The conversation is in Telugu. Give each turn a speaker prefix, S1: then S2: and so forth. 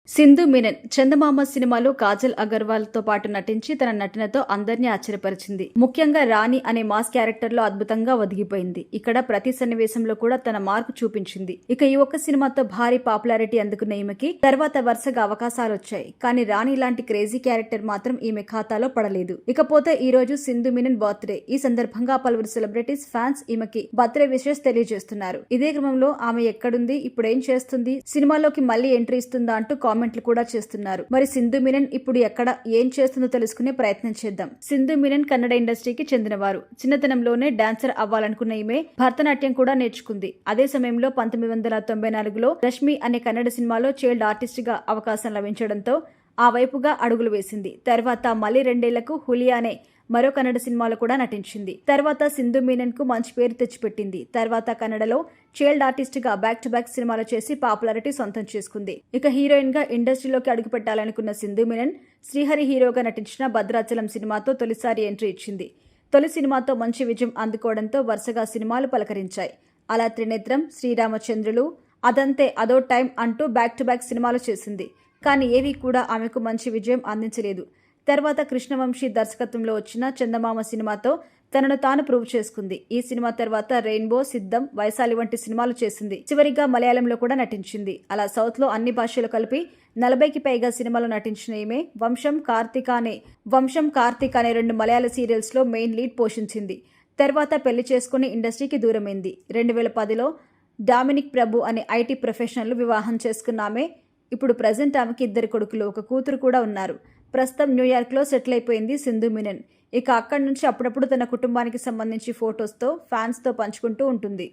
S1: సింధు మీనన్ చందమామ సినిమాలో కాజల్ అగర్వాల్ తో పాటు నటించి తన నటనతో అందరినీ ఆశ్చర్యపరిచింది. ముఖ్యంగా రాణి అనే మాస్ క్యారెక్టర్ లో అద్భుతంగా ఒదిగిపోయింది. ఇక్కడ ప్రతి సన్నివేశంలో కూడా తన మార్కు చూపించింది. ఇక ఈ ఒక్క సినిమాతో భారీ పాపులారిటీ అందుకున్న ఈమెకి తర్వాత వరుసగా అవకాశాలు వచ్చాయి. కానీ రాణి లాంటి క్రేజీ క్యారెక్టర్ మాత్రం ఈమె ఖాతాలో పడలేదు. ఇకపోతే ఈ రోజు సింధు మీనన్ బర్త్డే. ఈ సందర్భంగా పలువురు సెలబ్రిటీస్ ఫ్యాన్స్ ఈమెకి బర్త్డే విషెస్ తెలియజేస్తున్నారు. ఇదే క్రమంలో ఆమె ఎక్కడుంది, ఇప్పుడు ఏం చేస్తుంది, సినిమాలోకి మళ్లీ ఎంట్రీ ఇస్తుందా అంటూ కామెంట్లు కూడా చేస్తున్నారు. మరి సింధు మీనన్ ఇప్పుడు ఎక్కడ ఏం చేస్తుందో తెలుసుకునే ప్రయత్నం చేద్దాం. సింధు మీనన్ కన్నడ ఇండస్ట్రీకి చెందినవారు. చిన్నతనంలోనే డాన్సర్ అవ్వాలనుకున్న ఈమె భరతనాట్యం కూడా నేర్చుకుంది. అదే సమయంలో 1994లో రష్మి అనే కన్నడ సినిమాలో చైల్డ్ ఆర్టిస్ట్ గా అవకాశం లభించడంతో ఆ వైపుగా అడుగులు వేసింది. తర్వాత మళ్లీ 2 ఏళ్లకు హులియా అనే మరో కన్నడ సినిమాలో కూడా నటించింది. తర్వాత సింధు మీనన్ కు మంచి పేరు తెచ్చిపెట్టింది. తర్వాత కన్నడలో చైల్డ్ ఆర్టిస్ట్ గా బ్యాక్ టు బ్యాక్ సినిమాలు చేసి పాపులారిటీ సొంతం చేసుకుంది. ఇక హీరోయిన్ గా ఇండస్ట్రీలోకి అడుగు పెట్టాలనుకున్న సింధు మీనన్ శ్రీహరి హీరోగా నటించిన భద్రాచలం సినిమాతో తొలిసారి ఎంట్రీ ఇచ్చింది. తొలి సినిమాతో మంచి విజయం అందుకోవడంతో వరుసగా సినిమాలు పలకరించాయి. అలా త్రినేత్రం, శ్రీరామచంద్రులు, అదంతే అదో టైం అంటూ బ్యాక్ టు బ్యాక్ సినిమాలు చేసింది. కానీ ఏవీ కూడా ఆమెకు మంచి విజయం అందించలేదు. తర్వాత కృష్ణవంశీ దర్శకత్వంలో వచ్చిన చందమామ సినిమాతో తనను తాను ప్రూవ్ చేసుకుంది. ఈ సినిమా తర్వాత రెయిన్బో, సిద్ధం, వైశాలి వంటి సినిమాలు చేసింది. చివరిగా మలయాళంలో కూడా నటించింది. అలా సౌత్ లో అన్ని భాషలు కలిపి 40కి పైగా సినిమాలు నటించిన ఈమె వంశం, కార్తీక అనే 2 మలయాళ సీరియల్స్ లో మెయిన్ లీడ్ పోషించింది. తర్వాత పెళ్లి చేసుకుని ఇండస్ట్రీకి దూరమైంది. 2010లో డామినిక్ ప్రభు అనే ఐటీ ప్రొఫెషనల్ వివాహం చేసుకున్న ఆమె ఇప్పుడు ప్రజెంట్ ఆమెకి 2 కొడుకులు, 1 కూతురు కూడా ఉన్నారు. ప్రస్తుతం న్యూయార్క్ లో సెటిల్ అయిపోయింది సింధు మీనన్. ఇక అక్కడి నుంచి అప్పుడప్పుడు తన కుటుంబానికి సంబంధించి ఫొటోస్తో ఫ్యాన్స్ తో పంచుకుంటూ ఉంటుంది.